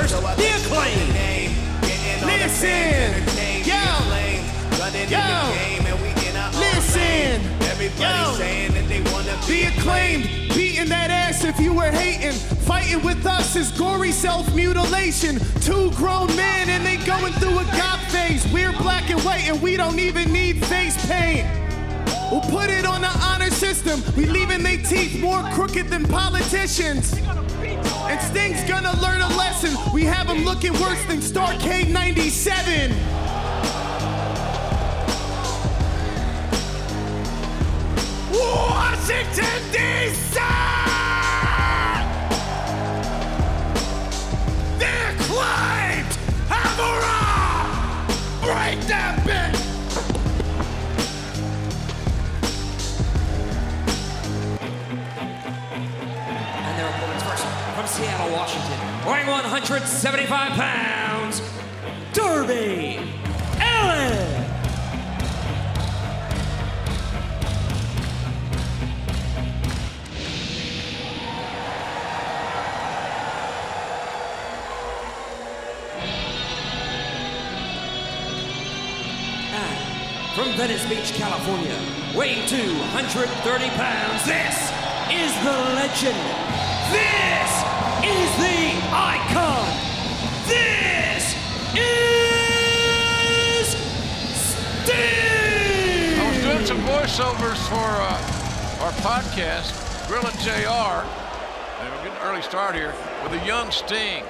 first, The Acclaimed. Listen, yo, listen, yo, The Acclaimed, beating that ass if you were hating. Fighting with us is gory self-mutilation. Two grown men and they going through a god phase. We're black and white and we don't even need face paint. We'll put it on the honor system. We leaving they teeth more crooked than politicians. And Sting's gonna learn a lesson. We have him looking worse than Starcade 97. Washington, D.C. The Acclaimed have a rock! Break that bitch! And their opponents first from Seattle, Washington, weighing 175 pounds, Darby Allin. From Venice Beach, California, weighing 230 pounds, this is the legend. This is the icon. This is Sting. I was doing some voiceovers for our podcast, Grilling JR, and we're getting an early start here with a young Sting.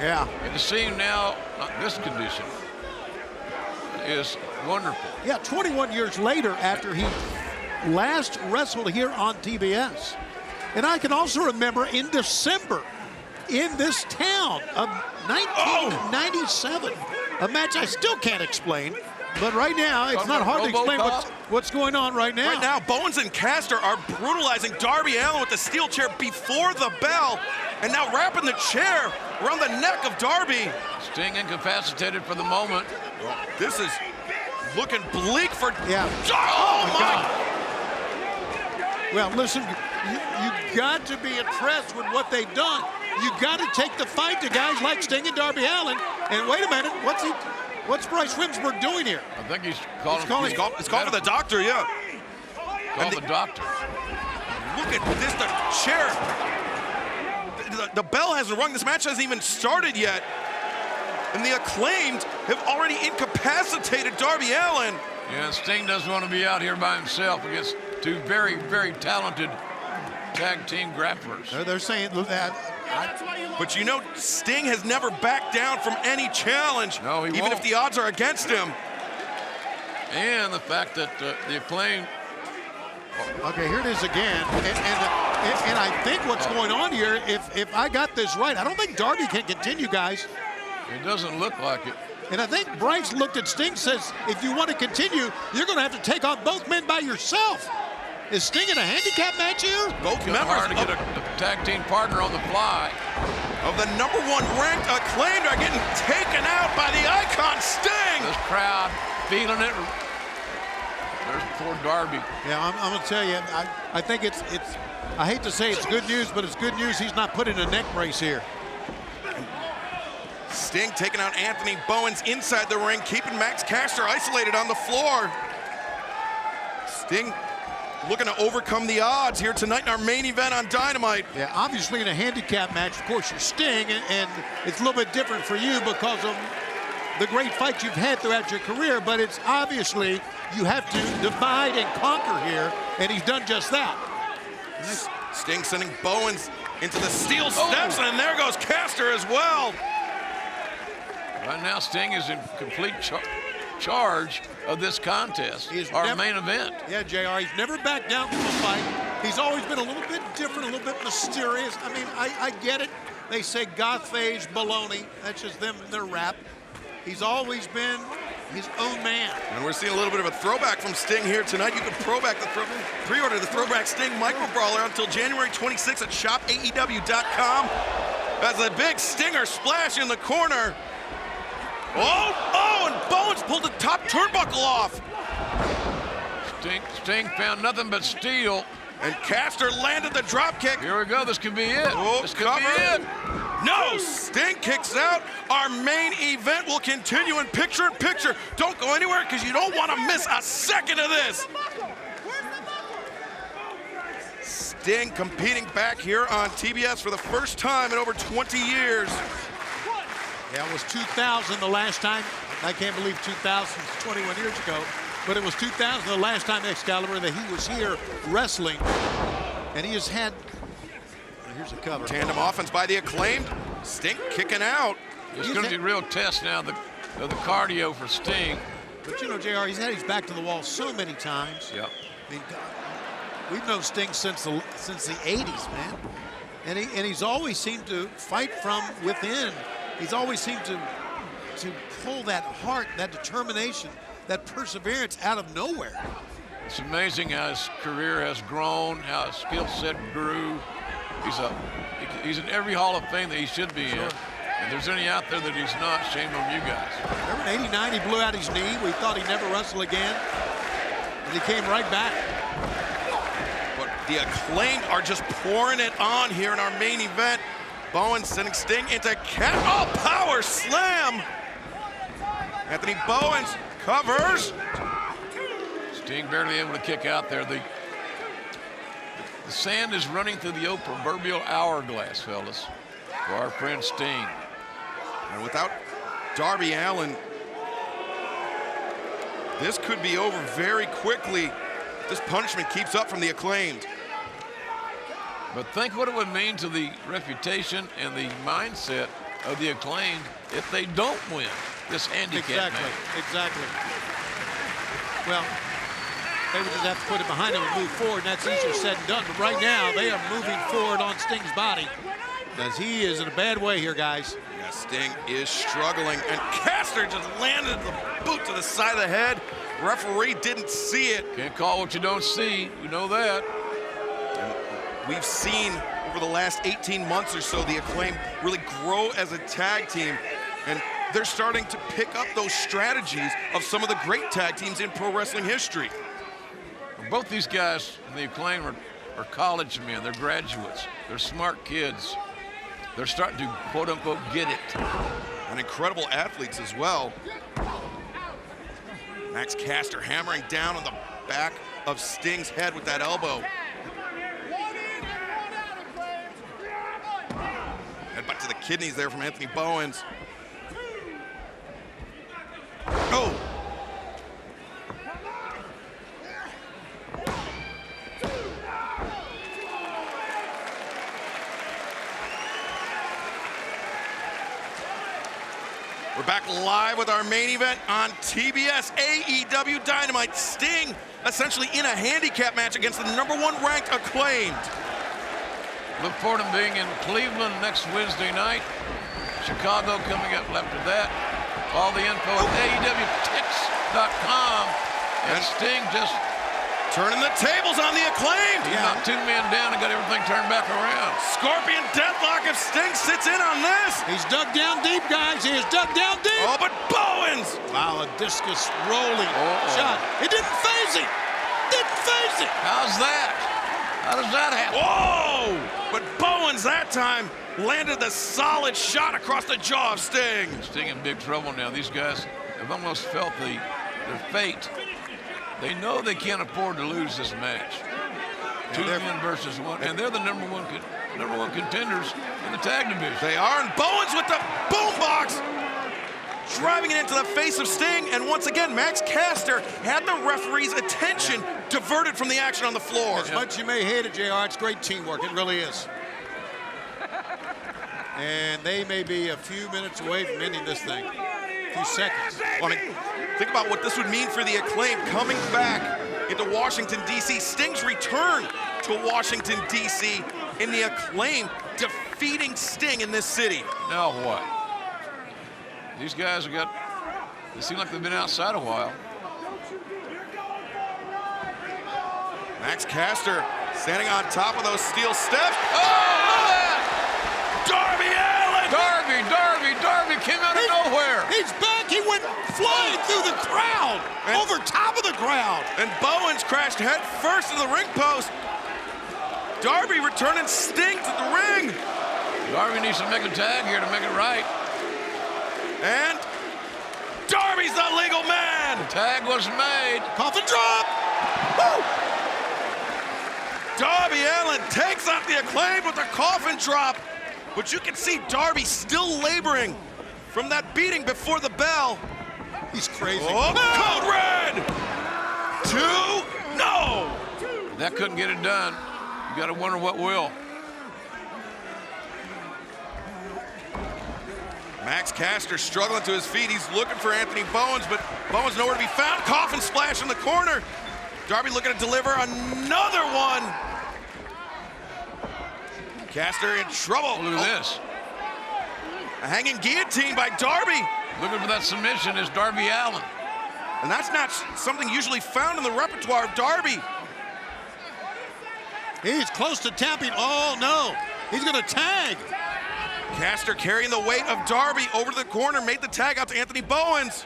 Yeah. And to see him now, not in this condition, is wonderful. Yeah, 21 years later after he last wrestled here on TBS. And I can also remember in December in this town of 1997, a match I still can't explain, but right now it's not hard to explain what's going on right now. Right now, Bowens and Caster are brutalizing Darby Allin with the steel chair before the bell, and now wrapping the chair around the neck of Darby. Sting incapacitated for the moment. This is looking bleak for... Yeah. Oh, my! Well, listen, you got to be impressed with what they've done. You got to take the fight to guys like Sting and Darby Allin. And wait a minute, what's Bryce Wimsberg doing here? I think he's calling It's called for the doctor, yeah. Call the doctor. Look at this, the chair. The bell hasn't rung. This match hasn't even started yet. And the Acclaimed have already incapacitated Darby Allin. Yeah, Sting doesn't want to be out here by himself against two very, very talented tag team grapplers. They're saying that. But you know, Sting has never backed down from any challenge, no, he even won't. if the odds are against him. And the fact that the Acclaimed... Okay, here it is again. And I think what's going on here, if I got this right, I don't think Darby can continue, guys. It doesn't look like it. And I think Bryce looked at Sting, says, if you want to continue, you're going to have to take on both men by yourself. Is Sting in a handicap match here? Both It's members hard to get a tag team partner on the fly. of the #1 ranked Acclaimed are getting taken out by the icon Sting. This crowd feeling it. There's poor Darby. Yeah, I'm going to tell you, I think it's, I hate to say it's good news, but it's good news he's not put in a neck brace here. Sting taking out Anthony Bowens inside the ring, keeping Max Caster isolated on the floor. Sting looking to overcome the odds here tonight in our main event on Dynamite. Yeah, obviously in a handicap match, of course, you're Sting, and it's a little bit different for you because of the great fights you've had throughout your career, but it's obviously you have to divide and conquer here, and he's done just that. Sting sending Bowens into the steel steps, and there goes Caster as well. Right now, Sting is in complete charge of this contest, our main event. Yeah, JR, he's never backed down from a fight. He's always been a little bit different, a little bit mysterious. I mean, I get it. They say goth phase baloney. That's just them, their rap. He's always been his own man. And we're seeing a little bit of a throwback from Sting here tonight. You can pre-order the Throwback Sting Micro Brawler until January 26th at shopaew.com. That's a big stinger splash in the corner. Oh, and Bowens pulled the top turnbuckle off. Sting found nothing but steel. And Caster landed the drop kick. Here we go, this could be it. Oh, this could be it. No, Sting kicks out. Our main event will continue in picture-in-picture. Don't go anywhere because you don't want to miss a second of this. Sting competing back here on TBS for the first time in over 20 years. Yeah, it was 2000 the last time. I can't believe 2000 is 21 years ago. But it was 2000 the last time, Excalibur, that he was here wrestling. And he has had, here's a cover. Tandem offense by the Acclaimed. Sting kicking out. It's going to be a real test now of the cardio for Sting. But you know, JR, he's had his back to the wall so many times. Yep. I mean, we've known Sting since the 80s, man. And he's always seemed to fight from within. He's always seemed to pull that heart, that determination, that perseverance out of nowhere. It's amazing how his career has grown, how his skill set grew. He's in every Hall of Fame that he should be in. If there's any out there that he's not, shame on you guys. Remember in '89, he blew out his knee. We thought he'd never wrestle again. And he came right back. But the Acclaimed are just pouring it on here in our main event. Bowen sending Sting into power slam. Anthony Bowens covers. Sting barely able to kick out there. The sand is running through the proverbial hourglass, fellas, for our friend Sting. And without Darby Allin, this could be over very quickly. This punishment keeps up from the Acclaimed. But think what it would mean to the reputation and the mindset of the Acclaimed if they don't win this handicap match. Exactly. Well, they would just have to put it behind them and move forward, and that's easier said than done. But right now, they are moving forward on Sting's body, as he is in a bad way here, guys. Yeah, Sting is struggling, and Caster just landed the boot to the side of the head. Referee didn't see it. Can't call what you don't see. We know that. We've seen over the last 18 months or so the Acclaimed really grow as a tag team, and they're starting to pick up those strategies of some of the great tag teams in pro wrestling history. Both these guys, the Acclaimed, are college men. They're graduates. They're smart kids. They're starting to, quote unquote, get it. And incredible athletes as well. Max Caster hammering down on the back of Sting's head with that elbow. Headbutt to the kidneys there from Anthony Bowens. Oh! We're back live with our main event on TBS AEW Dynamite. Sting essentially in a handicap match against the #1 ranked Acclaimed. Look forward to being in Cleveland next Wednesday night. Chicago coming up after that. All the info at AEWTix.com. And Sting just turning the tables on the Acclaimed. He knocked 2 men down and got everything turned back around. Scorpion deathlock if Sting sits in on this. He's dug down deep, guys. He is dug down deep. Oh, but Bowens. Wow, a discus rolling shot. It didn't phase him. Didn't phase him. How's that? How does that happen? Whoa! But Bowens that time landed the solid shot across the jaw of Sting. Sting in big trouble now. These guys have almost felt their fate. They know they can't afford to lose this match. 2 men versus 1, and they're the number one contenders in the tag division. They are, and Bowens with the boombox, driving it into the face of Sting, and once again, Max Caster had the referee's attention diverted from the action on the floor. As much as you may hate it, JR, it's great teamwork. It really is. And they may be a few minutes away from ending this thing. A few seconds. Well, I mean, think about what this would mean for the Acclaimed coming back into Washington, D.C. Sting's return to Washington, D.C. in the Acclaimed, defeating Sting in this city. Now what? These guys they seem like they've been outside a while. Max Caster standing on top of those steel steps. Oh, look at that! Darby Allin! Darby came out of nowhere. He's back. He went flying through the crowd, over top of the crowd. And Bowens crashed head first to the ring post. Darby returning Sting to the ring. Darby needs to make a tag here to make it right. And Darby's the legal man. The tag was made. Coffin drop. Woo! Darby Allin takes out the Acclaimed with a coffin drop. But you can see Darby still laboring from that beating before the bell. He's crazy. Oh, code red! 2, no! That couldn't get it done. You got to wonder what will. Max Caster struggling to his feet. He's looking for Anthony Bowens, but Bowens nowhere to be found. Coffin splash in the corner. Darby looking to deliver another one. Caster in trouble. Look at this. A hanging guillotine by Darby. Looking for that submission is Darby Allin. And that's not something usually found in the repertoire of Darby. He's close to tapping. Oh, no. He's going to tag. Caster carrying the weight of Darby over to the corner, made the tag out to Anthony Bowens.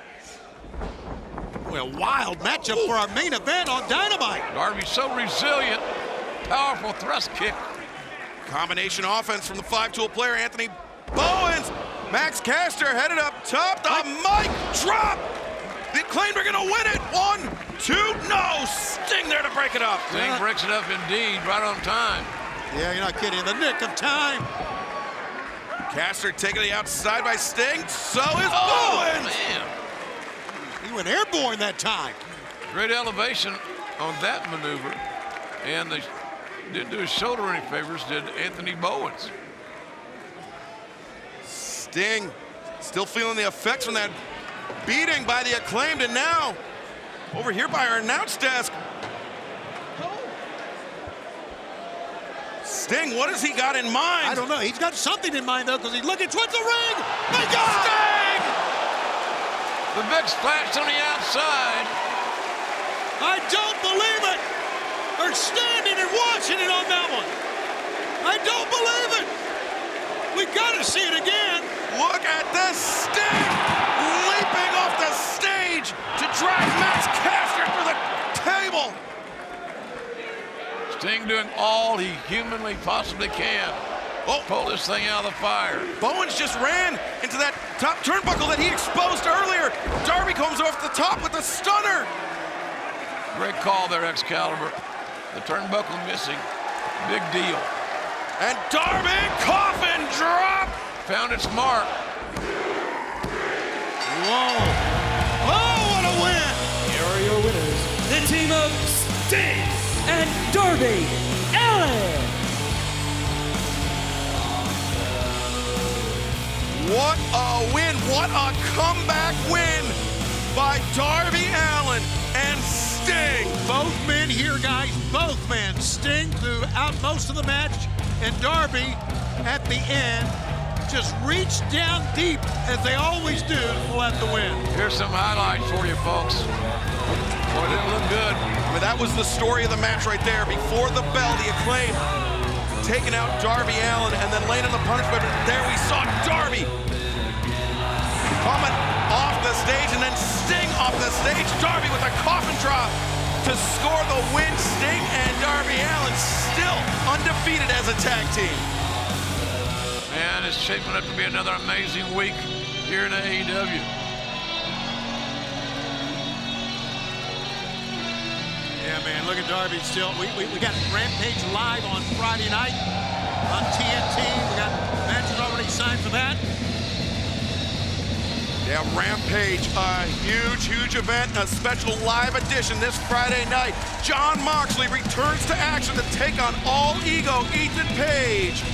Well, wild matchup for our main event on Dynamite. Darby's so resilient. Powerful thrust kick. Combination offense from the 5-tool player, Anthony Bowens. Max Caster headed up top. The mic drop. The Acclaimed are going to win it. 1, 2, no. Sting there to break it up. Sting breaks it up indeed, right on time. Yeah, you're not kidding. In the nick of time. Caster taking the outside by Sting. So is Bowens. Man. He went airborne that time. Great elevation on that maneuver. And they didn't do his shoulder any favors, did Anthony Bowens. Sting still feeling the effects from that beating by the Acclaimed, and now over here by our announce desk. Sting, what has he got in mind? I don't know. He's got something in mind, though, because he's looking towards the ring. My God! Sting! The big splash on the outside. I don't believe it. They're standing and watching it on that one. I don't believe it. We got to see it again. Look at this, Sting leaping off the stage to drive Max Caster through the table. Sting doing all he humanly possibly can. Oh, Pull this thing out of the fire. Bowens just ran into that top turnbuckle that he exposed earlier. Darby comes off the top with a stunner. Great call there, Excalibur. The turnbuckle missing. Big deal. And Darby, coffin drop. Found its mark. Whoa. Oh, what a win. Here are your winners, the team of Sting and Darby Allin. What a win. What a comeback win by Darby Allin and Sting. Both men here, guys. Both men. Sting throughout most of the match, and Darby at the end just reached down deep, as they always do, to pull out the win. Here's some highlights for you, folks. Boy, it didn't look good. I mean, that was the story of the match right there. Before the bell, the Acclaimed taking out Darby Allin and then laying on the punishment. There we saw Darby coming off the stage and then Sting off the stage. Darby with a coffin drop to score the win. Sting and Darby Allin still undefeated as a tag team. Man, it's shaping up to be another amazing week here in AEW. Yeah, man, look at Darby still. We got Rampage live on Friday night on TNT. We got matches already signed for that. Yeah, Rampage, a huge event, a special live edition this Friday night. Jon Moxley returns to action to take on All Ego Ethan Page.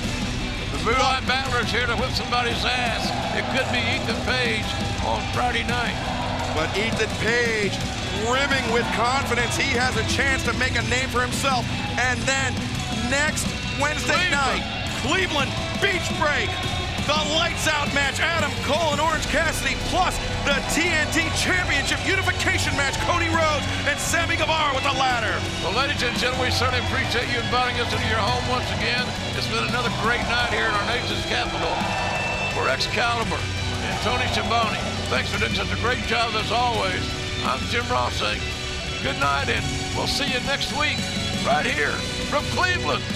The Moonlight Battler is here to whip somebody's ass. It could be Ethan Page on Friday night. But Ethan Page, brimming with confidence, he has a chance to make a name for himself. And then next Wednesday night, Cleveland Beach Break. The lights out match, Adam Cole and Orange Cassidy, plus the TNT Championship unification match, Cody Rhodes and Sammy Guevara with the ladder. Well, ladies and gentlemen, we certainly appreciate you inviting us into your home once again. It's been another great night here in our nation's capital. For Excalibur and Tony Schiavone, thanks for doing such a great job as always. I'm Jim Ross saying good night, and we'll see you next week right here from Cleveland.